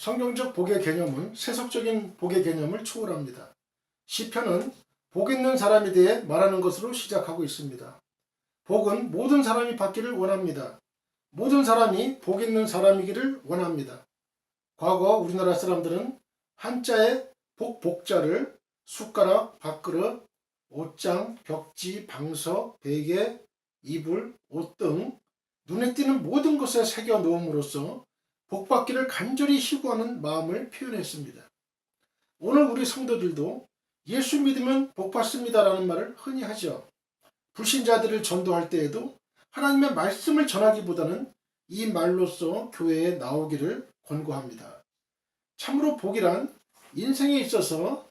성경적 복의 개념은 세속적인 복의 개념을 초월합니다. 시편은 복 있는 사람에 대해 말하는 것으로 시작하고 있습니다. 복은 모든 사람이 받기를 원합니다. 모든 사람이 복 있는 사람이기를 원합니다. 과거 우리나라 사람들은 한자의 복자를 숟가락, 밥그릇, 옷장, 벽지, 방석, 베개, 이불, 옷 등 눈에 띄는 모든 것에 새겨 놓음으로써 복받기를 간절히 희구하는 마음을 표현했습니다. 오늘 우리 성도들도 예수 믿으면 복받습니다라는 말을 흔히 하죠. 불신자들을 전도할 때에도 하나님의 말씀을 전하기보다는 이 말로써 교회에 나오기를 권고합니다. 참으로 복이란 인생에 있어서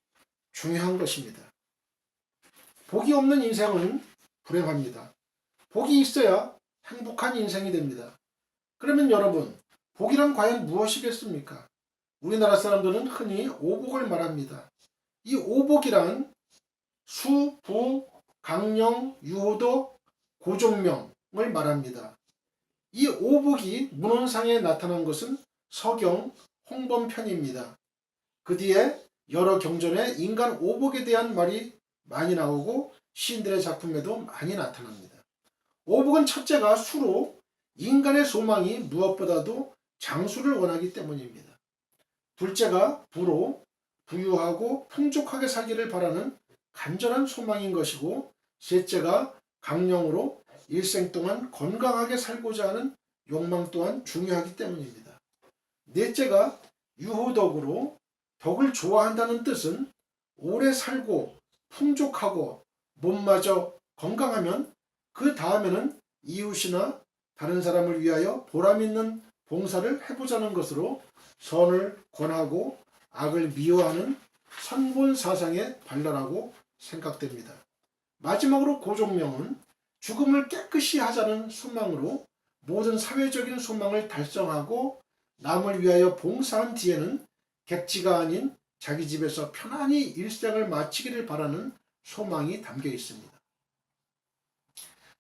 중요한 것입니다. 복이 없는 인생은 불행합니다. 복이 있어야 행복한 인생이 됩니다. 그러면 여러분, 복이란 과연 무엇이겠습니까? 우리나라 사람들은 흔히 오복을 말합니다. 이 오복이란 수, 부, 강령, 유호도, 고종명을 말합니다. 이 오복이 문헌상에 나타난 것은 서경 홍범편입니다. 그 뒤에 여러 경전에 인간 오복에 대한 말이 많이 나오고 시인들의 작품에도 많이 나타납니다. 오복은 첫째가 수로 인간의 소망이 무엇보다도 장수를 원하기 때문입니다. 둘째가 부로 부유하고 풍족하게 살기를 바라는 간절한 소망인 것이고, 셋째가 강령으로 일생 동안 건강하게 살고자 하는 욕망 또한 중요하기 때문입니다. 넷째가 유호덕으로 덕을 좋아한다는 뜻은 오래 살고 풍족하고 몸마저 건강하면 그 다음에는 이웃이나 다른 사람을 위하여 보람있는 봉사를 해보자는 것으로 선을 권하고 악을 미워하는 선본 사상의 발랄하고 생각됩니다. 마지막으로 고종명은 죽음을 깨끗이 하자는 소망으로 모든 사회적인 소망을 달성하고 남을 위하여 봉사한 뒤에는 객지가 아닌 자기 집에서 편안히 일생을 마치기를 바라는 소망이 담겨 있습니다.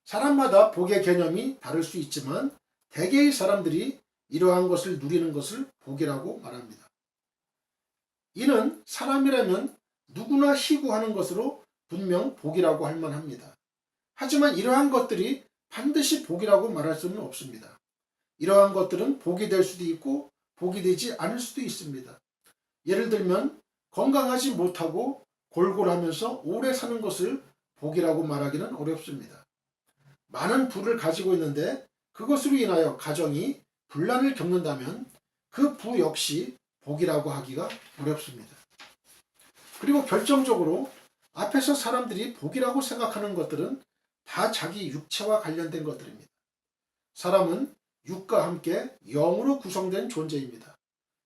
사람마다 복의 개념이 다를 수 있지만 대개의 사람들이 이러한 것을 누리는 것을 복이라고 말합니다. 이는 사람이라면 누구나 희구하는 것으로 분명 복이라고 할 만합니다. 하지만 이러한 것들이 반드시 복이라고 말할 수는 없습니다. 이러한 것들은 복이 될 수도 있고 복이 되지 않을 수도 있습니다. 예를 들면 건강하지 못하고 골골하면서 오래 사는 것을 복이라고 말하기는 어렵습니다. 많은 부를 가지고 있는데 그것으로 인하여 가정이 분란을 겪는다면 그 부 역시 복이라고 하기가 어렵습니다. 그리고 결정적으로 앞에서 사람들이 복이라고 생각하는 것들은 다 자기 육체와 관련된 것들입니다. 사람은 육과 함께 영으로 구성된 존재입니다.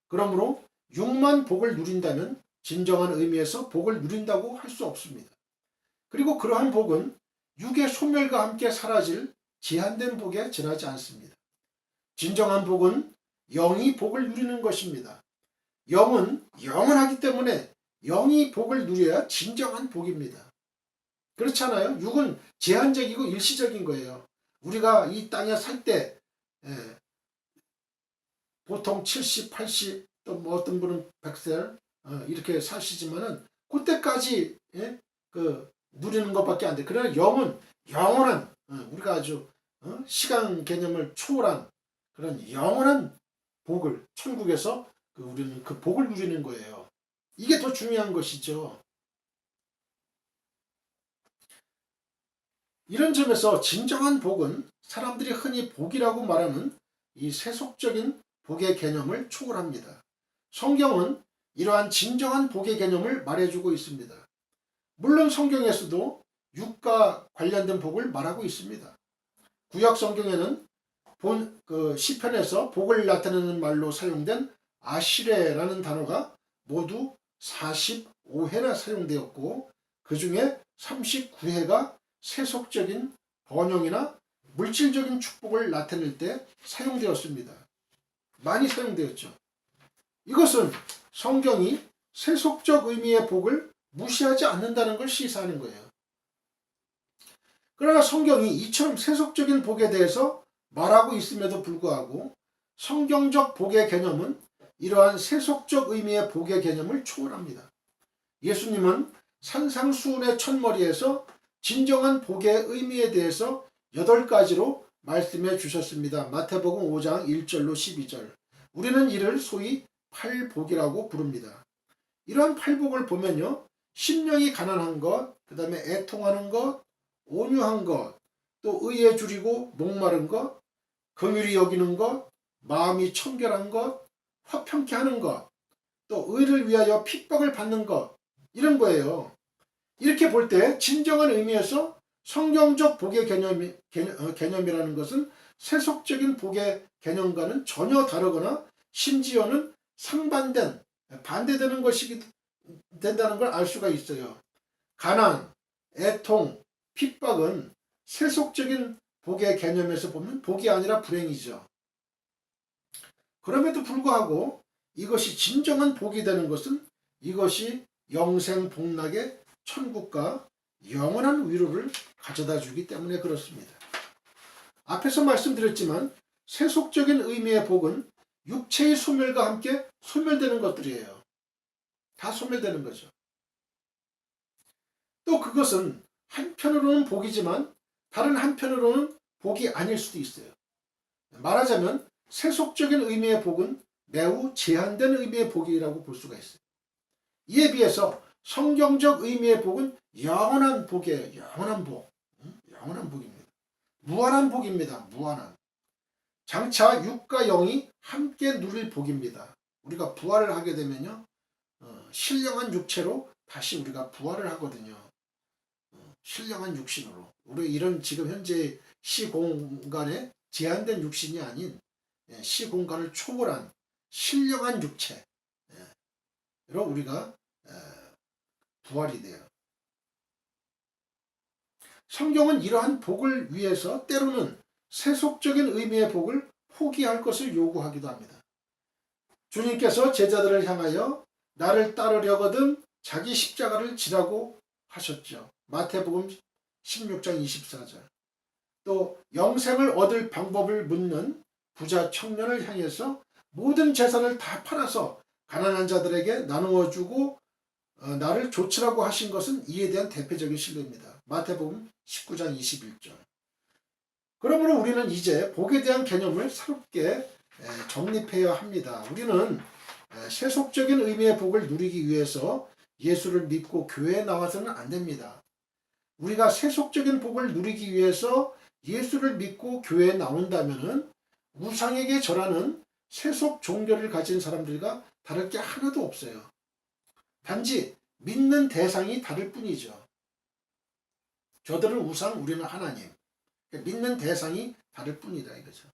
그러므로 육만 복을 누린다면 진정한 의미에서 복을 누린다고 할 수 없습니다. 그리고 그러한 복은 육의 소멸과 함께 사라질 제한된 복에 지나지 않습니다. 진정한 복은 영이 복을 누리는 것입니다. 영은 영원하기 때문에 영이 복을 누려야 진정한 복입니다. 그렇잖아요. 육은 제한적이고 일시적인 거예요. 우리가 이 땅에 살 때 보통 70, 80, 또 뭐 어떤 분은 100세 이렇게 사시지만은 그때까지 누리는 것밖에 안 돼. 그러나 영은 영원한 우리가 아주 시간 개념을 초월한 그런 영원한 복을 천국에서 우리는 그 복을 누리는 거예요. 이게 더 중요한 것이죠. 이런 점에서 진정한 복은 사람들이 흔히 복이라고 말하는 이 세속적인 복의 개념을 초월합니다. 성경은 이러한 진정한 복의 개념을 말해주고 있습니다. 물론 성경에서도 육과 관련된 복을 말하고 있습니다. 구약 성경에는 시편에서 복을 나타내는 말로 사용된 아시레라는 단어가 모두 45회나 사용되었고, 그 중에 39회가 세속적인 번영이나 물질적인 축복을 나타낼 때 사용되었습니다. 많이 사용되었죠. 이것은 성경이 세속적 의미의 복을 무시하지 않는다는 걸 시사하는 거예요. 그러나 성경이 이처럼 세속적인 복에 대해서 말하고 있음에도 불구하고 성경적 복의 개념은 이러한 세속적 의미의 복의 개념을 초월합니다. 예수님은 산상수훈의 첫머리에서 진정한 복의 의미에 대해서 8가지로 말씀해 주셨습니다. 마태복음 5장 1절로 12절. 우리는 이를 소위 팔복이라고 부릅니다. 이러한 팔복을 보면요, 심령이 가난한 것, 그 다음에 애통하는 것, 온유한 것, 또 의에 줄이고 목마른 것, 긍휼히 여기는 것, 마음이 청결한 것, 화평케 하는 것, 또 의를 위하여 핍박을 받는 것, 이런 거예요. 이렇게 볼 때 진정한 의미에서 성경적 복의 개념이라는 것은 세속적인 복의 개념과는 전혀 다르거나 심지어는 상반된, 반대되는 것이 된다는 걸 알 수가 있어요. 가난, 애통, 핍박은 세속적인 복의 개념에서 보면 복이 아니라 불행이죠. 그럼에도 불구하고 이것이 진정한 복이 되는 것은 이것이 영생 복락의 천국과 영원한 위로를 가져다 주기 때문에 그렇습니다. 앞에서 말씀드렸지만 세속적인 의미의 복은 육체의 소멸과 함께 소멸되는 것들이에요. 다 소멸되는 거죠. 또 그것은 한편으로는 복이지만 다른 한편으로는 복이 아닐 수도 있어요. 말하자면 세속적인 의미의 복은 매우 제한된 의미의 복이라고 볼 수가 있어요. 이에 비해서 성경적 의미의 복은 영원한 복이에요. 영원한 복. 영원한 복입니다. 무한한 복입니다. 무한한. 장차 육과 영이 함께 누릴 복입니다. 우리가 부활을 하게 되면요, 신령한 육체로 다시 우리가 부활을 하거든요. 신령한 육신으로. 우리 이런 지금 현재 시공간에 제한된 육신이 아닌 시공간을 초월한 신령한 육체로 우리가 부활이 돼요. 성경은 이러한 복을 위해서 때로는 세속적인 의미의 복을 포기할 것을 요구하기도 합니다. 주님께서 제자들을 향하여 나를 따르려거든 자기 십자가를 지라고 하셨죠. 마태복음 16장 24절. 또 영생을 얻을 방법을 묻는 부자 청년을 향해서 모든 재산을 다 팔아서 가난한 자들에게 나누어 주고 나를 좇으라고 하신 것은 이에 대한 대표적인 신뢰입니다. 마태복음 19장 21절. 그러므로 우리는 이제 복에 대한 개념을 새롭게 정립해야 합니다. 우리는 세속적인 의미의 복을 누리기 위해서 예수를 믿고 교회에 나와서는 안 됩니다. 우리가 세속적인 복을 누리기 위해서 예수를 믿고 교회에 나온다면 우상에게 절하는 세속 종교를 가진 사람들과 다를 게 하나도 없어요. 단지 믿는 대상이 다를 뿐이죠. 저들은 우상, 우리는 하나님. 믿는 대상이 다를 뿐이다 이거죠.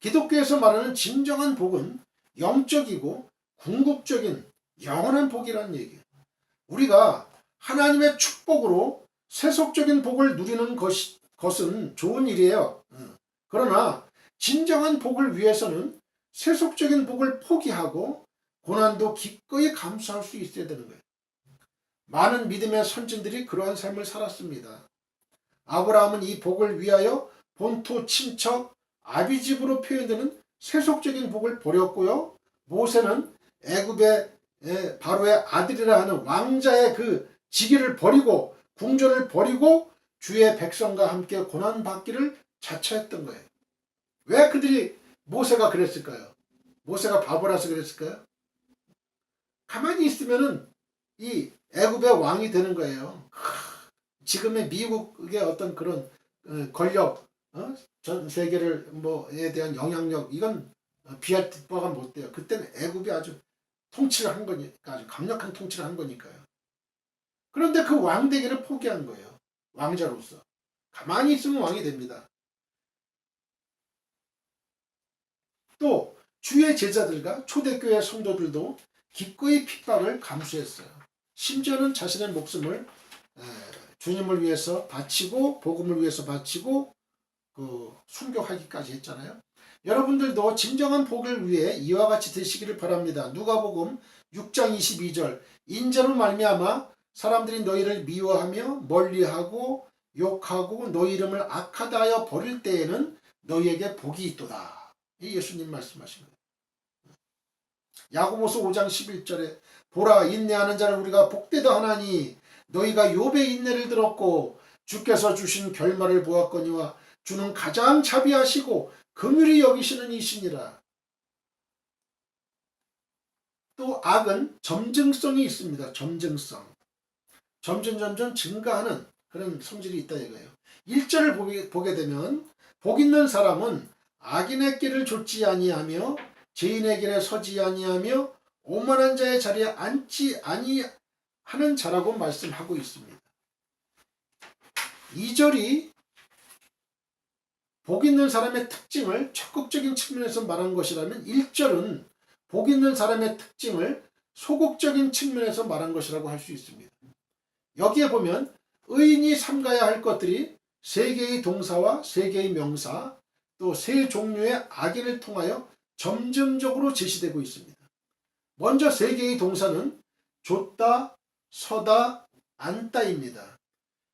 기독교에서 말하는 진정한 복은 영적이고 궁극적인 영원한 복이라는 얘기예요. 우리가 하나님의 축복으로 세속적인 복을 누리는 것은 좋은 일이에요. 그러나 진정한 복을 위해서는 세속적인 복을 포기하고 고난도 기꺼이 감수할 수 있어야 되는 거예요. 많은 믿음의 선진들이 그러한 삶을 살았습니다. 아브라함은 이 복을 위하여 본토 친척 아비집으로 표현되는 세속적인 복을 버렸고요. 모세는 애굽의 바로의 아들이라 하는 왕자의 그 직위를 버리고 궁전을 버리고 주의 백성과 함께 고난받기를 자처했던 거예요. 왜 그들이 모세가 그랬을까요? 모세가 바보라서 그랬을까요? 가만히 있으면은 이 애굽의 왕이 되는 거예요. 지금의 미국의 어떤 그런 권력, 전 세계를 뭐에 대한 영향력, 이건 비할 바가 못 돼요. 그때는 애굽이 아주 통치를 한 거니까, 아주 강력한 통치를 한 거니까요. 그런데 그 왕되기를 포기한 거예요. 왕자로서. 가만히 있으면 왕이 됩니다. 또 주의 제자들과 초대교회 성도들도 기꺼이 핍박을 감수했어요. 심지어는 자신의 목숨을 주님을 위해서 바치고 복음을 위해서 바치고 순교하기까지 했잖아요. 여러분들도 진정한 복을 위해 이와 같이 되시기를 바랍니다. 누가복음 6장 22절. 인자로 말미암아 사람들이 너희를 미워하며 멀리하고 욕하고 너희 이름을 악하다 하여 버릴 때에는 너희에게 복이 있도다. 이 예수님 말씀하신 거예요. 야고보서 5장 11절에 보라 인내하는 자를 우리가 복되다 하나니 너희가 욥의 인내를 들었고 주께서 주신 결말을 보았거니와 주는 가장 자비하시고 긍휼히 여기시는 이시니라. 또 악은 점증성이 있습니다. 점증성. 점점 증가하는 그런 성질이 있다 이거예요. 1절을 보게 되면 복 있는 사람은 악인의 길을 좇지 아니하며 죄인의 길에 서지 아니하며 오만한 자의 자리에 앉지 아니하는 자라고 말씀하고 있습니다. 2절이 복 있는 사람의 특징을 적극적인 측면에서 말한 것이라면 1절은 복 있는 사람의 특징을 소극적인 측면에서 말한 것이라고 할 수 있습니다. 여기에 보면 의인이 삼가야 할 것들이 세 개의 동사와 세 개의 명사 또 세 종류의 악인을 통하여 점점적으로 제시되고 있습니다. 먼저 세 개의 동사는 좇다, 서다, 앉다입니다.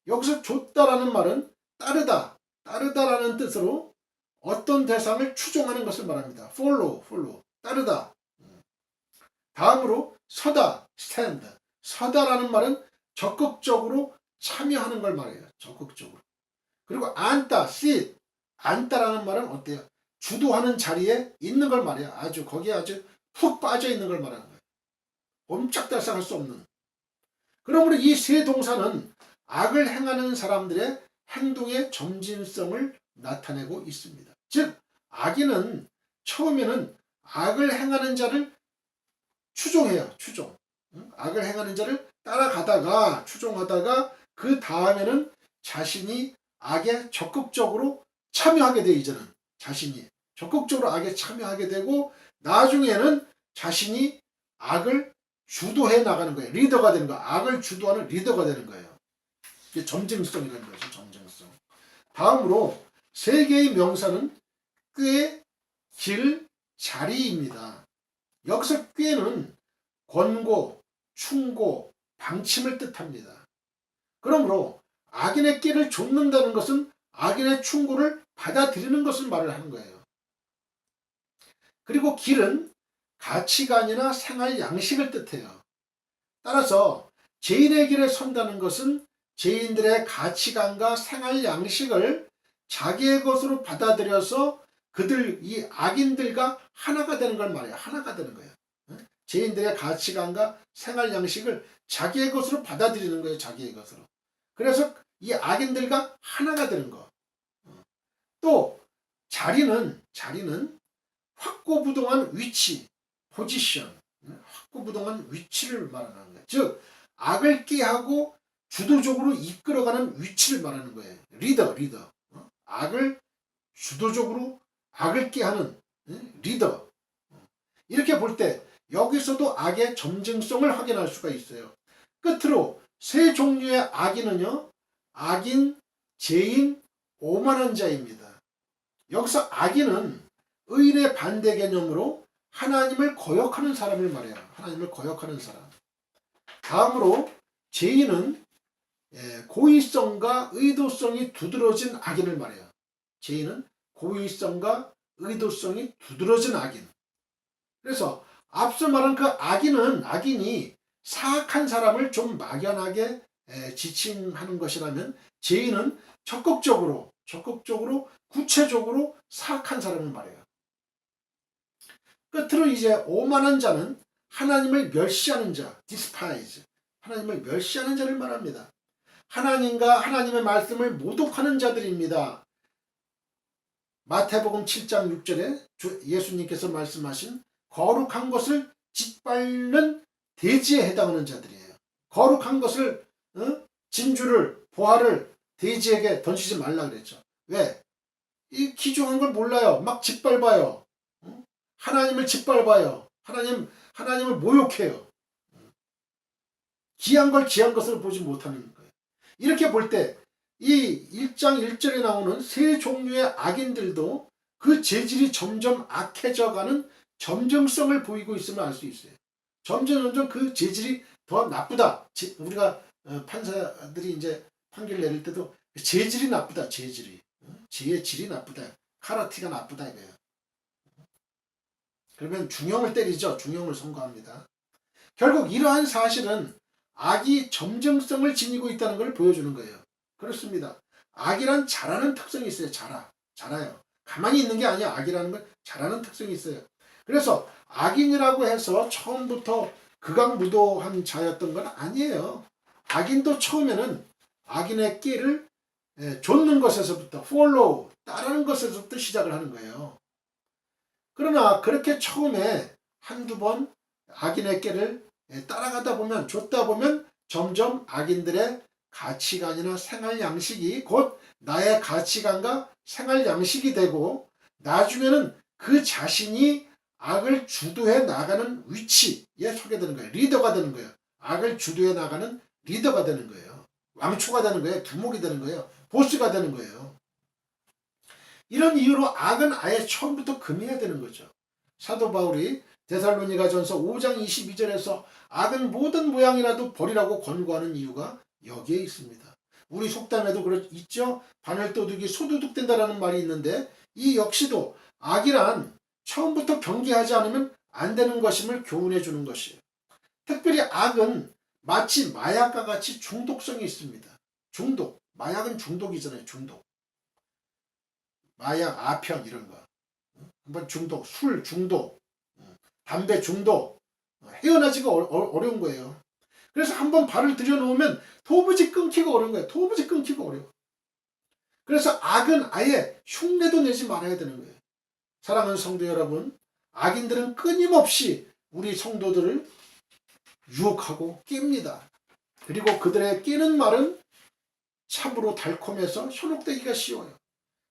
여기서 좇다라는 말은 따르다라는 뜻으로 어떤 대상을 추종하는 것을 말합니다. follow, 따르다. 다음으로 서다, stand. 서다라는 말은 적극적으로 참여하는 걸 말해요. 적극적으로. 그리고 앉다, sit. 앉다라는 말은 어때요? 주도하는 자리에 있는 걸 말해요. 거기에 아주 푹 빠져 있는 걸 말하는 거예요. 옴짝달싹할 수 없는. 그러므로 이 세 동사는 악을 행하는 사람들의 행동의 점진성을 나타내고 있습니다. 즉 악인은 처음에는 악을 행하는 자를 추종해요. 추종. 악을 행하는 자를 따라가다가 추종하다가 그 다음에는 자신이 악에 적극적으로 참여하게 돼. 이제는 자신이 적극적으로 악에 참여하게 되고 나중에는 자신이 악을 주도해 나가는 거예요. 리더가 되는 거예요. 악을 주도하는 리더가 되는 거예요. 이게 점증성이라는 거죠. 점증성. 다음으로 세 개의 명사는 꽤, 길, 자리입니다. 여기서 꾀는 권고, 충고, 방침을 뜻합니다. 그러므로 악인의 꾀를 좇는다는 것은 악인의 충고를 받아들이는 것을 말을 하는 거예요. 그리고 길은 가치관이나 생활 양식을 뜻해요. 따라서 죄인의 길에 선다는 것은 죄인들의 가치관과 생활 양식을 자기의 것으로 받아들여서 이 악인들과 하나가 되는 걸 말해요. 하나가 되는 거예요. 죄인들의 가치관과 생활 양식을 자기의 것으로 받아들이는 거예요. 자기의 것으로. 그래서 이 악인들과 하나가 되는 거. 또 자리는 확고부동한 위치, 포지션, 확고부동한 위치를 말하는 거예요. 즉 악을 꾀하고 주도적으로 이끌어가는 위치를 말하는 거예요. 리더. 악을 주도적으로 악을 꾀하는 리더. 이렇게 볼 때 여기서도 악의 점증성을 확인할 수가 있어요. 끝으로 세 종류의 악인은요. 악인, 죄인, 오만한 자입니다. 여기서 악인은 의인의 반대 개념으로 하나님을 거역하는 사람을 말해요. 하나님을 거역하는 사람. 다음으로 죄인은 고의성과 의도성이 두드러진 악인을 말해요. 죄인은 고의성과 의도성이 두드러진 악인. 그래서 앞서 말한 그 악인이 사악한 사람을 좀 막연하게 지칭하는 것이라면 죄인은 적극적으로 구체적으로 사악한 사람을 말해요. 끝으로 이제 오만한 자는 하나님을 멸시하는 자, despise. 하나님을 멸시하는 자를 말합니다. 하나님과 하나님의 말씀을 모독하는 자들입니다. 마태복음 7장 6절에 예수님께서 말씀하신 거룩한 것을 짓밟는 돼지에 해당하는 자들이에요. 거룩한 것을 진주를 보화를 돼지에게 던지지 말라 그랬죠. 왜? 이 귀중한 걸 몰라요. 막 짓밟아요. 하나님을 짓밟아요. 하나님을 모욕해요. 귀한 것으로 보지 못하는 거예요. 이렇게 볼 때 이 1장 1절에 나오는 세 종류의 악인들도 그 재질이 점점 악해져가는 점증성을 보이고 있음을 알 수 있어요. 점점 그 재질이 더 나쁘다. 우리가 판사들이 이제 판결 내릴 때도 재질이 나쁘다. 재질이. 죄의 질이 나쁘다. 카라티가 나쁘다 이거예요. 그러면 중형을 때리죠. 중형을 선고합니다. 결국 이러한 사실은 악이 점증성을 지니고 있다는 걸 보여주는 거예요. 그렇습니다. 악이란 잘하는 특성이 있어요. 잘아요. 가만히 있는 게 아니야. 악이라는 건 잘하는 특성이 있어요. 그래서 악인이라고 해서 처음부터 극악무도한 자였던 건 아니에요. 악인도 처음에는 악인의 끼를 좇는 것에서부터 follow, 따르는 것에서부터 시작을 하는 거예요. 그러나 그렇게 처음에 한두 번 악인의 끼를 따라가다 보면, 좇다 보면 점점 악인들의 가치관이나 생활 양식이 곧 나의 가치관과 생활 양식이 되고, 나중에는 그 자신이 악을 주도해 나가는 위치에 서게 되는 거예요. 리더가 되는 거예요. 악을 주도해 나가는 리더가 되는 거예요. 왕초가 되는 거예요. 두목이 되는 거예요. 보스가 되는 거예요. 이런 이유로 악은 아예 처음부터 금해야 되는 거죠. 사도 바울이 데살로니가전서 5장 22절에서 악은 모든 모양이라도 버리라고 권고하는 이유가 여기에 있습니다. 우리 속담에도 있죠. 바늘도둑이 소도둑 된다라는 말이 있는데, 이 역시도 악이란 처음부터 경계하지 않으면 안 되는 것임을 교훈해 주는 것이에요. 특별히 악은 마치 마약과 같이 중독성이 있습니다. 중독. 마약은 중독이잖아요. 중독. 마약, 아편 이런 거. 한번 중독, 술 중독, 담배 중독, 헤어나지가 어려운 거예요. 그래서 한번 발을 들여놓으면 도무지 끊기가 어려운 거예요. 도무지 끊기가 어려워. 그래서 악은 아예 흉내도 내지 말아야 되는 거예요. 사랑하는 성도 여러분, 악인들은 끊임없이 우리 성도들을 유혹하고 낍니다. 그리고 그들의 끼는 말은 참으로 달콤해서 현혹되기가 쉬워요.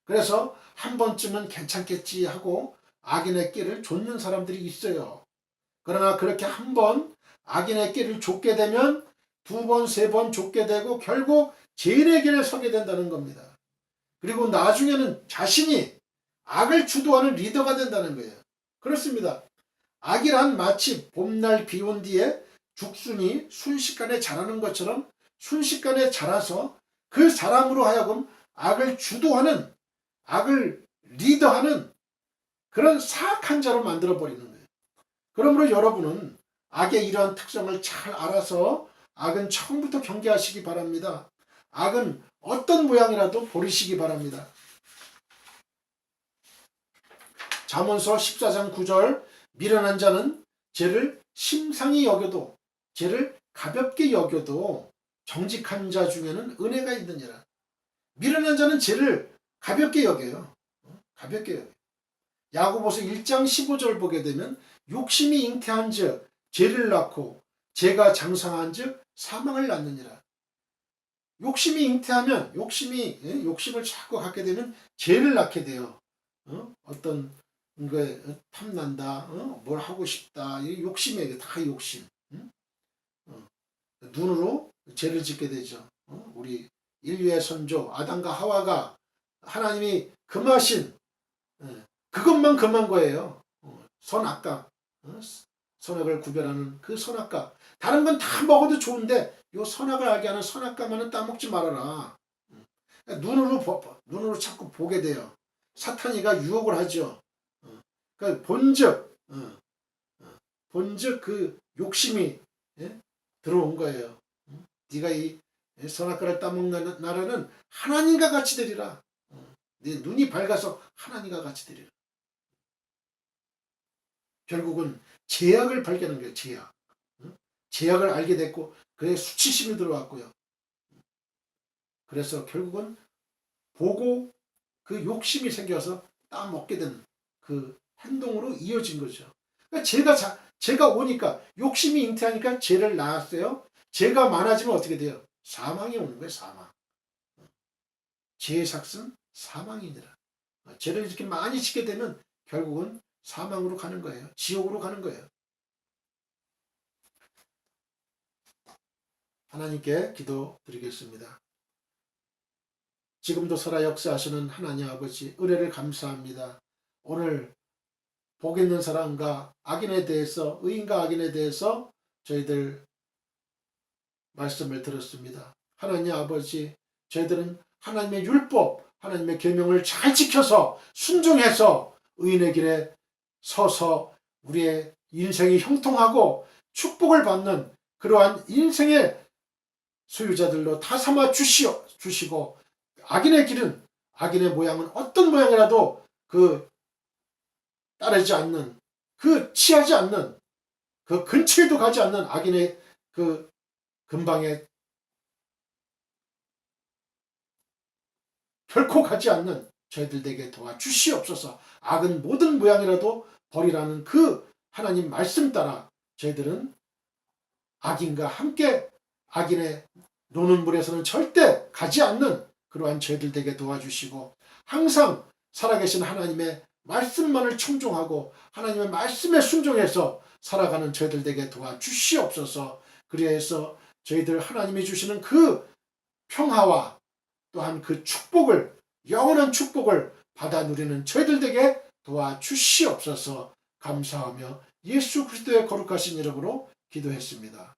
그래서 한 번쯤은 괜찮겠지 하고 악인의 끼를 좇는 사람들이 있어요. 그러나 그렇게 한 번 악인의 끼를 좇게 되면 두 번, 세 번 좇게 되고 결국 죄인의 길에 서게 된다는 겁니다. 그리고 나중에는 자신이 악을 주도하는 리더가 된다는 거예요. 그렇습니다. 악이란 마치 봄날 비 온 뒤에 죽순이 순식간에 자라는 것처럼 순식간에 자라서 그 사람으로 하여금 악을 주도하는, 악을 리더하는 그런 사악한 자로 만들어버리는 거예요. 그러므로 여러분은 악의 이러한 특성을 잘 알아서 악은 처음부터 경계하시기 바랍니다. 악은 어떤 모양이라도 버리시기 바랍니다. 잠언서 14장 9절, 미련한 자는 죄를 심상히 여겨도, 죄를 가볍게 여겨도 정직한 자 중에는 은혜가 있느니라. 미련한 자는 죄를 가볍게 여겨요. 가볍게 여겨요. 야고보서 1장 15절 보게 되면 욕심이 잉태한 즉 죄를 낳고 죄가 장성한 즉 사망을 낳느니라. 욕심이 잉태하면 욕심을 자꾸 갖게 되면 죄를 낳게 돼요. 어떤 거에 탐난다, 뭘 하고 싶다, 이 욕심이에요. 다 욕심. 눈으로 죄를 짓게 되죠. 우리 인류의 선조 아담과 하와가 하나님이 금하신 그것만 금한 거예요. 선악과, 선악을 구별하는 그 선악과. 다른 건 다 먹어도 좋은데 요 선악을 알게 하는 선악과만은 따먹지 말아라. 눈으로 자꾸 보게 돼요. 사탄이가 유혹을 하죠. 그러니까 본즉 그 욕심이 들어온 거예요. 네가 이 선악과를 따먹는 나라는 하나님과 같이 되리라. 네 눈이 밝아서 하나님과 같이 되리라. 결국은 제약을 발견한 거예요. 제약을 알게 됐고 그의 수치심이 들어왔고요. 그래서 결국은 보고 그 욕심이 생겨서 따먹게 된 그 행동으로 이어진 거죠. 그러니까 죄가 오니까 욕심이 잉태하니까 죄를 낳았어요. 죄가 많아지면 어떻게 돼요? 사망이 오는 거예요. 사망. 죄의 삭은 사망이니라. 죄를 이렇게 많이 짓게 되면 결국은 사망으로 가는 거예요. 지옥으로 가는 거예요. 하나님께 기도드리겠습니다. 지금도 살아 역사하시는 하나님 아버지, 은혜를 감사합니다. 오늘 복 있는 사람과 악인에 대해서, 의인과 악인에 대해서 저희들 말씀을 들었습니다. 하나님 아버지, 저희들은 하나님의 율법, 하나님의 계명을 잘 지켜서 순종해서 의인의 길에 서서 우리의 인생이 형통하고 축복을 받는 그러한 인생의 소유자들로 다 삼아 주시고 악인의 길은 악인의 모양은 어떤 모양이라도 따르지 않는 취하지 않는 근처에도 가지 않는 악인의 근방에 결코 가지 않는 저희들 에게 도와주시옵소서. 악은 모든 모양이라도 버리라는 하나님 말씀 따라 저희들은 악인과 함께 악인의 노는 물에서는 절대 가지 않는 그러한 저희들 되게 도와주시고 항상 살아계신 하나님의 말씀만을 청종하고 하나님의 말씀에 순종해서 살아가는 저희들 되게 도와주시옵소서. 그래서 저희들 하나님이 주시는 평화와 또한 축복을 영원한 축복을 받아 누리는 저희들 되게 도와주시옵소서. 감사하며 예수 그리스도의 거룩하신 이름으로 기도했습니다.